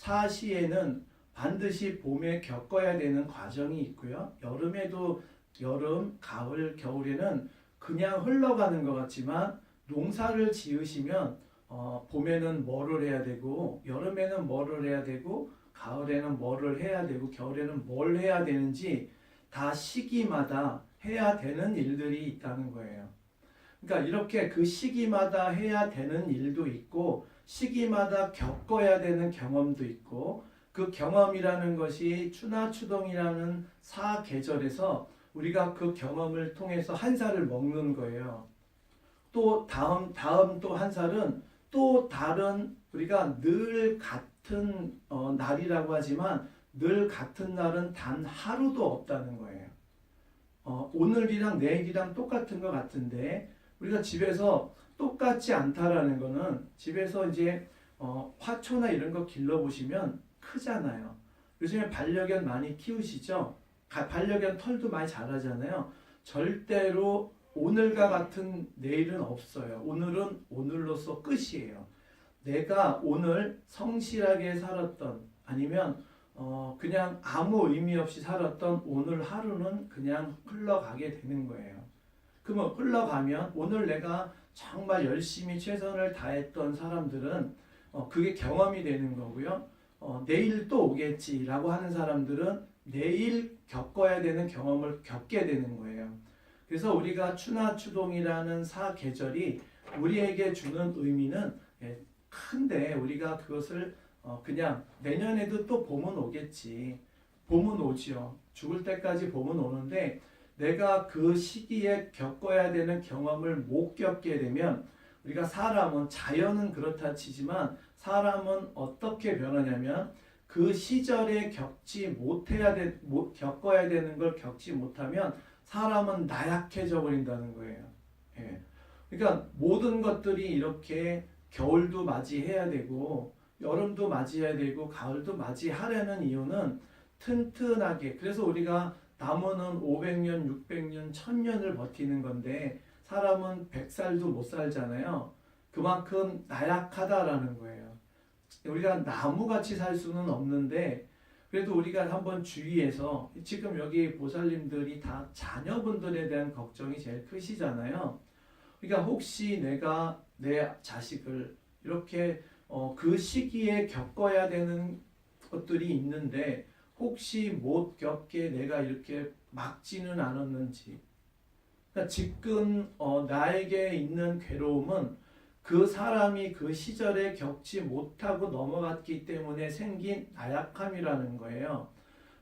사시에는 반드시 봄에 겪어야 되는 과정이 있고요. 여름에도 여름, 가을, 겨울에는 그냥 흘러가는 것 같지만 농사를 지으시면 봄에는 뭐를 해야 되고 여름에는 뭐를 해야 되고 가을에는 뭐를 해야 되고 겨울에는 뭘 해야 되는지 다 시기마다 해야 되는 일들이 있다는 거예요. 그러니까 이렇게 그 시기마다 해야 되는 일도 있고 시기마다 겪어야 되는 경험도 있고 그 경험이라는 것이 추나추동이라는 사계절에서 우리가 그 경험을 통해서 한 살을 먹는 거예요. 또 다음 또 한 살은 또 다른 우리가 늘 같은 날이라고 하지만 늘 같은 날은 단 하루도 없다는 거예요. 오늘이랑 내일이랑 똑같은 것 같은데 우리가 집에서 똑같지 않다라는 거는 집에서 이제 화초나 이런 거 길러보시면 크잖아요. 요즘에 반려견 많이 키우시죠? 반려견 털도 많이 자라잖아요. 절대로 오늘과 같은 내일은 없어요. 오늘은 오늘로서 끝이에요. 내가 오늘 성실하게 살았던 아니면 그냥 아무 의미 없이 살았던 오늘 하루는 그냥 흘러가게 되는 거예요. 그러면 흘러가면 오늘 내가 정말 열심히 최선을 다했던 사람들은 그게 경험이 되는 거고요. 내일 또 오겠지라고 하는 사람들은 내일 겪어야 되는 경험을 겪게 되는 거예요. 그래서 우리가 추나추동이라는 사계절이 우리에게 주는 의미는 큰데 우리가 그것을 그냥 내년에도 또 봄은 오겠지. 봄은 오지요. 죽을 때까지 봄은 오는데 내가 그 시기에 겪어야 되는 경험을 못 겪게 되면 우리가 사람은 자연은 그렇다 치지만 사람은 어떻게 변하냐면 그 시절에 겪어야 되는 걸 겪지 못하면 사람은 나약해져 버린다는 거예요. 예. 그러니까 모든 것들이 이렇게 겨울도 맞이해야 되고 여름도 맞이해야 되고 가을도 맞이하려는 이유는 튼튼하게 그래서 우리가 나무는 500년, 600년, 1000년을 버티는 건데 사람은 100살도 못 살잖아요. 그만큼 나약하다라는 거예요. 우리가 나무같이 살 수는 없는데 그래도 우리가 한번 주의해서 지금 여기 보살님들이 다 자녀분들에 대한 걱정이 제일 크시잖아요. 그러니까 혹시 내가 내 자식을 이렇게 그 시기에 겪어야 되는 것들이 있는데 혹시 못 겪게 내가 이렇게 막지는 않았는지. 그러니까 지금 나에게 있는 괴로움은 그 사람이 그 시절에 겪지 못하고 넘어갔기 때문에 생긴 나약함이라는 거예요.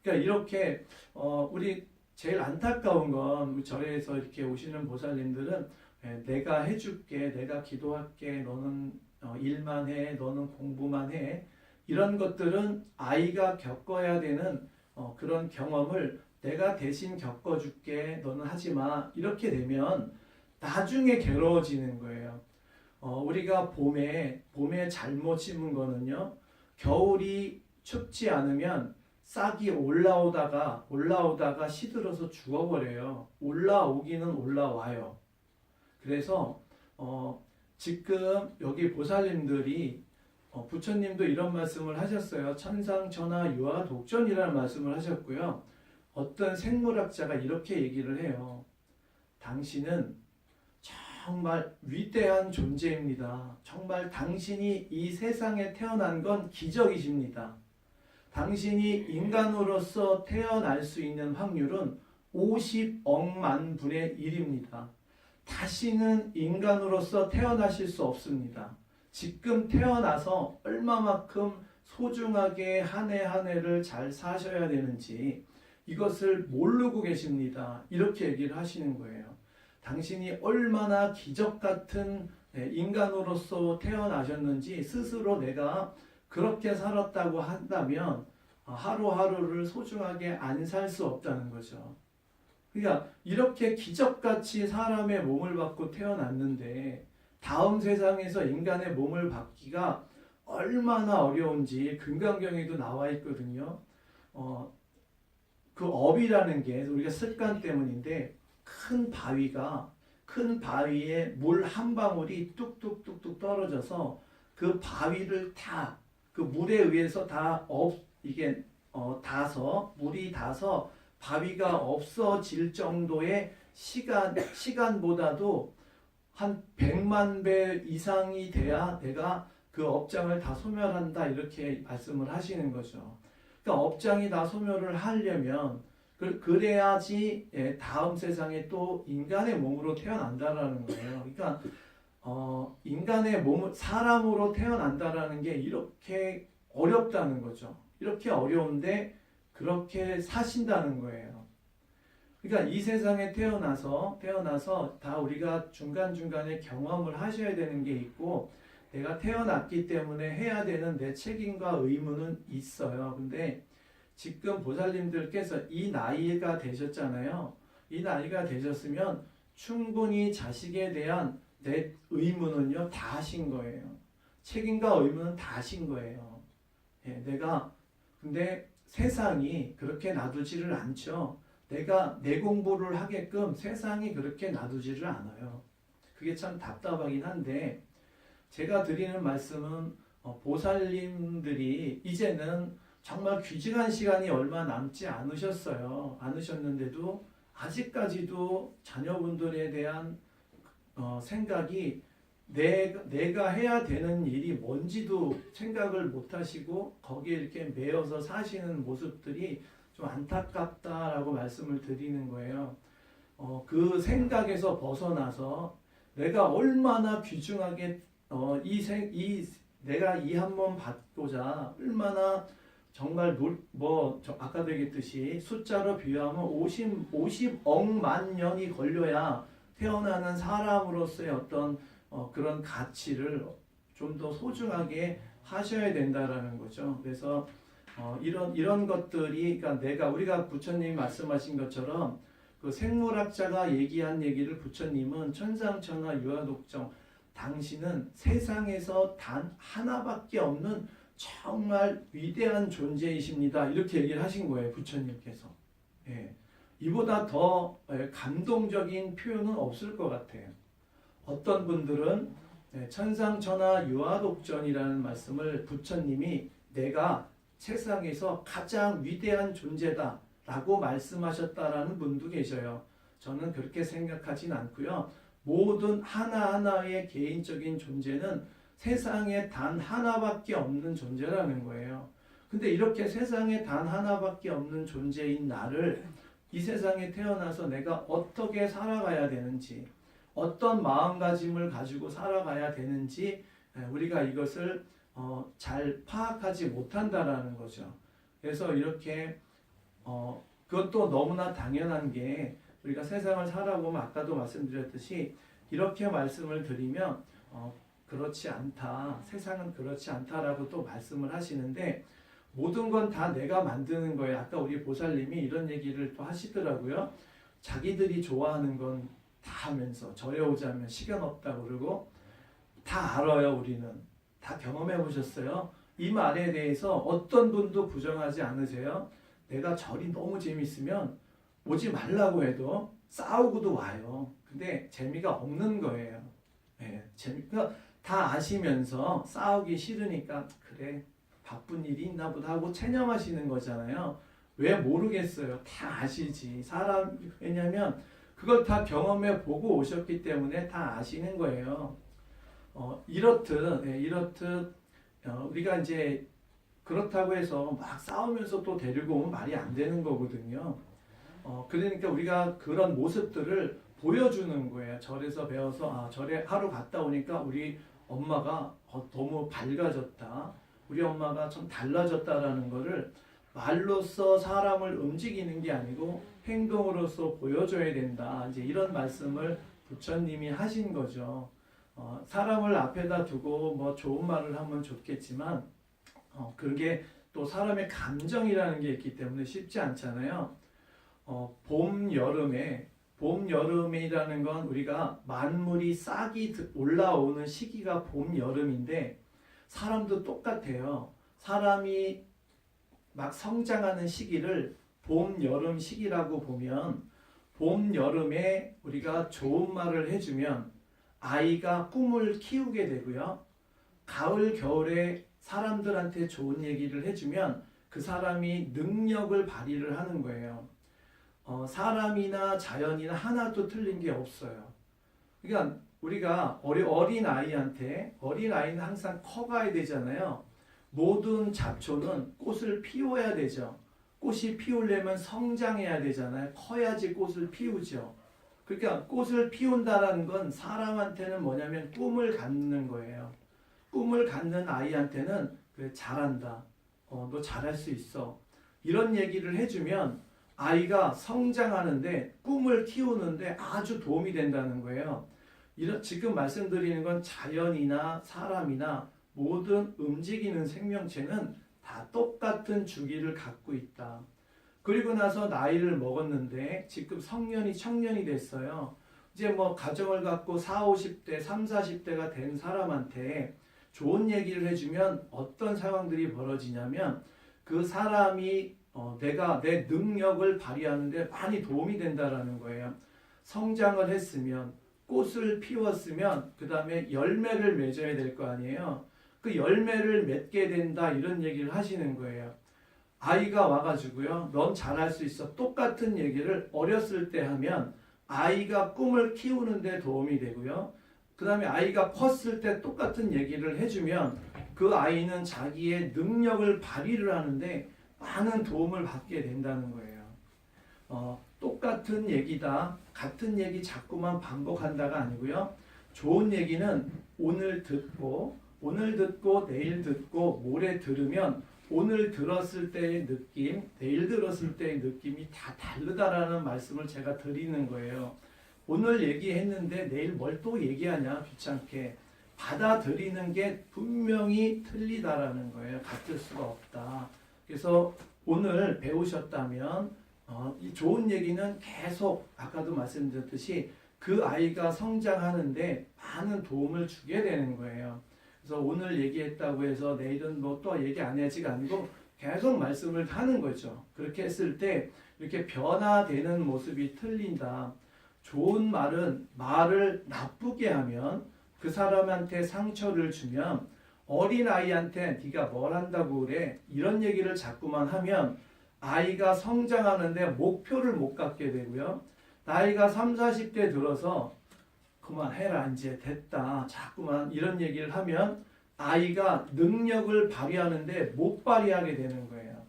그러니까 이렇게 우리 제일 안타까운 건 우리 절에서 이렇게 오시는 보살님들은 내가 해줄게, 내가 기도할게, 너는 일만 해, 너는 공부만 해. 이런 것들은 아이가 겪어야 되는 그런 경험을 내가 대신 겪어줄게, 너는 하지 마. 이렇게 되면 나중에 괴로워지는 거예요. 우리가 봄에 잘못 심은 거는요, 겨울이 춥지 않으면 싹이 올라오다가 시들어서 죽어버려요. 올라오기는 올라와요. 그래서 지금 여기 보살님들이 부처님도 이런 말씀을 하셨어요. 천상천하 유아 독전이라는 말씀을 하셨고요. 어떤 생물학자가 이렇게 얘기를 해요. 당신은 정말 위대한 존재입니다. 정말 당신이 이 세상에 태어난 건 기적이십니다. 당신이 인간으로서 태어날 수 있는 확률은 50억만 분의 1입니다. 다시는 인간으로서 태어나실 수 없습니다. 지금 태어나서 얼마만큼 소중하게 한 해 한 해를 잘 사셔야 되는지 이것을 모르고 계십니다. 이렇게 얘기를 하시는 거예요. 당신이 얼마나 기적 같은 인간으로서 태어나셨는지 스스로 내가 그렇게 살았다고 한다면 하루하루를 소중하게 안 살 수 없다는 거죠. 그러니까 이렇게 기적같이 사람의 몸을 받고 태어났는데 다음 세상에서 인간의 몸을 받기가 얼마나 어려운지 금강경에도 나와 있거든요. 그 업이라는 게 우리가 습관 때문인데 큰 바위에 물 한 방울이 뚝뚝뚝뚝 떨어져서 그 바위를 다 그 물에 의해서 이게 물이 닿아서 바위가 없어질 정도의 시간보다도 한 100만 배 이상이 돼야 내가 그 업장을 다 소멸한다 이렇게 말씀을 하시는 거죠. 그러니까 업장이 다 소멸을 하려면 그래야지 다음 세상에 또 인간의 몸으로 태어난다라는 거예요. 그러니까 인간의 몸을 사람으로 태어난다라는 게 이렇게 어렵다는 거죠. 이렇게 어려운데 그렇게 사신다는 거예요. 그러니까 이 세상에 태어나서 다 우리가 중간중간에 경험을 하셔야 되는 게 있고 내가 태어났기 때문에 해야 되는 내 책임과 의무는 있어요. 근데 지금 보살님들께서 이 나이가 되셨잖아요. 이 나이가 되셨으면 충분히 자식에 대한 내 의무는요 다 하신 거예요. 책임과 의무는 다 하신 거예요. 근데 세상이 그렇게 놔두지를 않죠. 내가 내 공부를 하게끔 세상이 그렇게 놔두지를 않아요. 그게 참 답답하긴 한데 제가 드리는 말씀은 보살님들이 이제는 정말 귀중한 시간이 얼마 남지 않으셨는데도 아직까지도 자녀분들에 대한 생각이 내가 해야 되는 일이 뭔지도 생각을 못 하시고 거기에 이렇게 매여서 사시는 모습들이 좀 안타깝다라고 말씀을 드리는 거예요. 그 생각에서 벗어나서 내가 얼마나 귀중하게 내가 이 한 몸 받고자 얼마나 정말 아까도 얘기했듯이 숫자로 비유하면 50억만 년이 걸려야 태어나는 사람으로서의 어떤 그런 가치를 좀 더 소중하게 하셔야 된다라는 거죠. 그래서 이런 것들이 그러니까 우리가 부처님이 말씀하신 것처럼 그 생물학자가 얘기한 얘기를 부처님은 천상천하 유아독정 당신은 세상에서 단 하나밖에 없는 정말 위대한 존재이십니다. 이렇게 얘기를 하신 거예요. 부처님께서. 이보다 더 감동적인 표현은 없을 것 같아요. 어떤 분들은 천상천하 유아독전이라는 말씀을 부처님이 내가 세상에서 가장 위대한 존재다 라고 말씀하셨다라는 분도 계셔요. 저는 그렇게 생각하진 않고요. 모든 하나하나의 개인적인 존재는 세상에 단 하나밖에 없는 존재라는 거예요. 근데 이렇게 세상에 단 하나밖에 없는 존재인 나를 이 세상에 태어나서 내가 어떻게 살아가야 되는지 어떤 마음가짐을 가지고 살아가야 되는지 우리가 이것을 잘 파악하지 못한다라는 거죠. 그래서 이렇게 그것도 너무나 당연한 게 우리가 세상을 살아보면 아까도 말씀드렸듯이 이렇게 말씀을 드리면 그렇지 않다. 세상은 그렇지 않다라고 또 말씀을 하시는데 모든 건 다 내가 만드는 거예요. 아까 우리 보살님이 이런 얘기를 또 하시더라고요. 자기들이 좋아하는 건 다 하면서 절에 오자면 시간 없다고 그러고 다 알아요. 우리는 다 경험해 보셨어요. 이 말에 대해서 어떤 분도 부정하지 않으세요? 내가 절이 너무 재밌으면 오지 말라고 해도 싸우고도 와요. 근데 재미가 없는 거예요. 재미가 다 아시면서 싸우기 싫으니까 그래 바쁜 일이 있나 보다 하고 체념하시는 거잖아요. 왜 모르겠어요. 다 아시지. 왜냐면 그걸 다 경험해 보고 오셨기 때문에 다 아시는 거예요. 이렇듯 우리가 이제 그렇다고 해서 막 싸우면서 또 데리고 오면 말이 안 되는 거거든요. 그러니까 우리가 그런 모습들을 보여주는 거예요. 절에서 배워서 절에 하루 갔다 오니까 우리 엄마가 너무 밝아졌다. 우리 엄마가 좀 달라졌다라는 거를 말로써 사람을 움직이는 게 아니고 행동으로서 보여줘야 된다. 이제 이런 말씀을 부처님이 하신 거죠. 사람을 앞에다 두고 뭐 좋은 말을 하면 좋겠지만 그게 또 사람의 감정이라는 게 있기 때문에 쉽지 않잖아요. 봄, 여름이라는 건 우리가 만물이 싹이 올라오는 시기가 봄, 여름인데 사람도 똑같아요. 사람이 막 성장하는 시기를 봄, 여름 시기라고 보면 봄, 여름에 우리가 좋은 말을 해주면 아이가 꿈을 키우게 되고요. 가을, 겨울에 사람들한테 좋은 얘기를 해주면 그 사람이 능력을 발휘를 하는 거예요. 사람이나 자연이나 하나도 틀린 게 없어요. 그러니까 우리가 어린 아이는 항상 커가야 되잖아요. 모든 잡초는 꽃을 피워야 되죠. 꽃이 피우려면 성장해야 되잖아요. 커야지 꽃을 피우죠. 그러니까 꽃을 피운다라는 건 사람한테는 뭐냐면 꿈을 갖는 거예요. 꿈을 갖는 아이한테는 그래, 잘한다. 너 잘할 수 있어. 이런 얘기를 해주면 아이가 성장하는데 꿈을 키우는데 아주 도움이 된다는 거예요. 지금 말씀드리는 건 자연이나 사람이나 모든 움직이는 생명체는 다 똑같은 주기를 갖고 있다. 그리고 나서 나이를 먹었는데 지금 성년이 청년이 됐어요. 이제 뭐 가정을 갖고 40, 50대, 30, 40대가 된 사람한테 좋은 얘기를 해주면 어떤 상황들이 벌어지냐면 그 사람이 내가 내 능력을 발휘하는데 많이 도움이 된다라는 거예요. 성장을 했으면 꽃을 피웠으면 그 다음에 열매를 맺어야 될 거 아니에요. 그 열매를 맺게 된다 이런 얘기를 하시는 거예요. 아이가 와가지고요. 넌 잘할 수 있어. 똑같은 얘기를 어렸을 때 하면 아이가 꿈을 키우는데 도움이 되고요. 그 다음에 아이가 컸을 때 똑같은 얘기를 해주면 그 아이는 자기의 능력을 발휘를 하는데 많은 도움을 받게 된다는 거예요. 똑같은 얘기다. 같은 얘기 자꾸만 반복한다가 아니고요. 좋은 얘기는 오늘 듣고 내일 듣고 모레 들으면 오늘 들었을 때의 느낌, 내일 들었을 때의 느낌이 다 다르다라는 말씀을 제가 드리는 거예요. 오늘 얘기했는데 내일 뭘 또 얘기하냐 귀찮게 받아들이는 게 분명히 틀리다라는 거예요. 같을 수가 없다. 그래서 오늘 배우셨다면 이 좋은 얘기는 계속 아까도 말씀드렸듯이 그 아이가 성장하는데 많은 도움을 주게 되는 거예요. 그래서 오늘 얘기했다고 해서 내일은 뭐 또 얘기 안 해야지가 아니고 계속 말씀을 하는 거죠. 그렇게 했을 때 이렇게 변화되는 모습이 틀린다. 좋은 말은 말을 나쁘게 하면 그 사람한테 상처를 주면 어린아이한테 네가 뭘 한다고 그래 이런 얘기를 자꾸만 하면 아이가 성장하는데 목표를 못 갖게 되고요. 나이가 30, 40대 들어서 그만해라 이제 됐다 자꾸만 이런 얘기를 하면 아이가 능력을 발휘하는데 못 발휘하게 되는 거예요.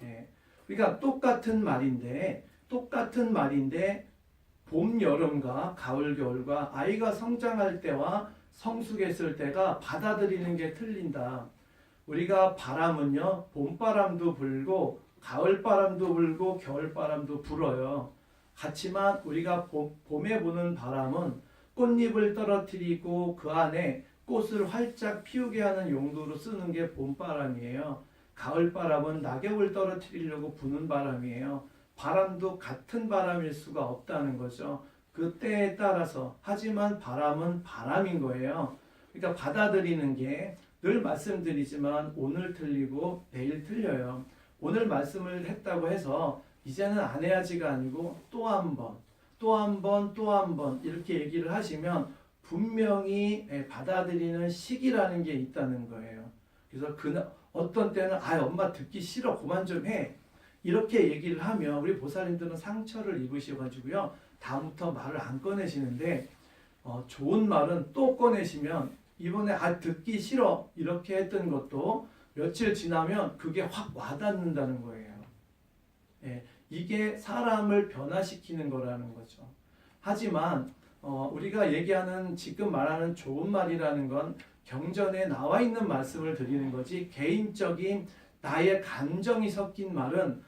예. 그러니까 똑같은 말인데 봄, 여름과 가을, 겨울과 아이가 성장할 때와 성숙했을 때가 받아들이는 게 틀린다. 우리가 바람은요, 봄바람도 불고, 가을바람도 불고, 겨울바람도 불어요. 그렇지만 우리가 봄에 부는 바람은 꽃잎을 떨어뜨리고 그 안에 꽃을 활짝 피우게 하는 용도로 쓰는 게 봄바람이에요. 가을바람은 낙엽을 떨어뜨리려고 부는 바람이에요. 바람도 같은 바람일 수가 없다는 거죠. 그 때에 따라서. 하지만 바람은 바람인 거예요. 그러니까 받아들이는 게 늘 말씀드리지만 오늘 틀리고 내일 틀려요. 오늘 말씀을 했다고 해서 이제는 안 해야지가 아니고 또 한 번 이렇게 얘기를 하시면 분명히 받아들이는 시기라는 게 있다는 거예요. 그래서 어떤 때는 엄마 듣기 싫어 그만 좀 해. 이렇게 얘기를 하면 우리 보살님들은 상처를 입으셔가지고요. 다음부터 말을 안 꺼내시는데 좋은 말은 또 꺼내시면 이번에 듣기 싫어 이렇게 했던 것도 며칠 지나면 그게 확 와닿는다는 거예요. 예, 이게 사람을 변화시키는 거라는 거죠. 하지만 우리가 얘기하는 지금 말하는 좋은 말이라는 건 경전에 나와 있는 말씀을 드리는 거지 개인적인 나의 감정이 섞인 말은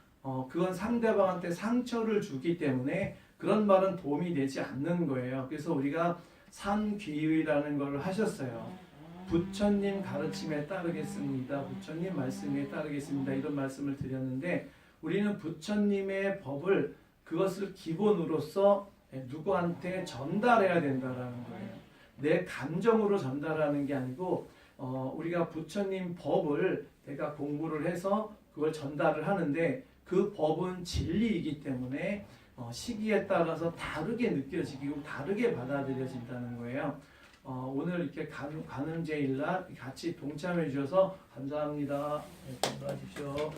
그건 상대방한테 상처를 주기 때문에 그런 말은 도움이 되지 않는 거예요. 그래서 우리가 삼귀의라는 걸 하셨어요. 부처님 가르침에 따르겠습니다. 부처님 말씀에 따르겠습니다. 이런 말씀을 드렸는데 우리는 부처님의 법을 그것을 기본으로서 누구한테 전달해야 된다라는 거예요. 내 감정으로 전달하는 게 아니고 우리가 부처님 법을 내가 공부를 해서 그걸 전달을 하는데 그 법은 진리이기 때문에 시기에 따라서 다르게 느껴지고 다르게 받아들여진다는 거예요. 오늘 이렇게 관음제일 날 같이 동참해 주셔서 감사합니다. 네, 건강하십시오.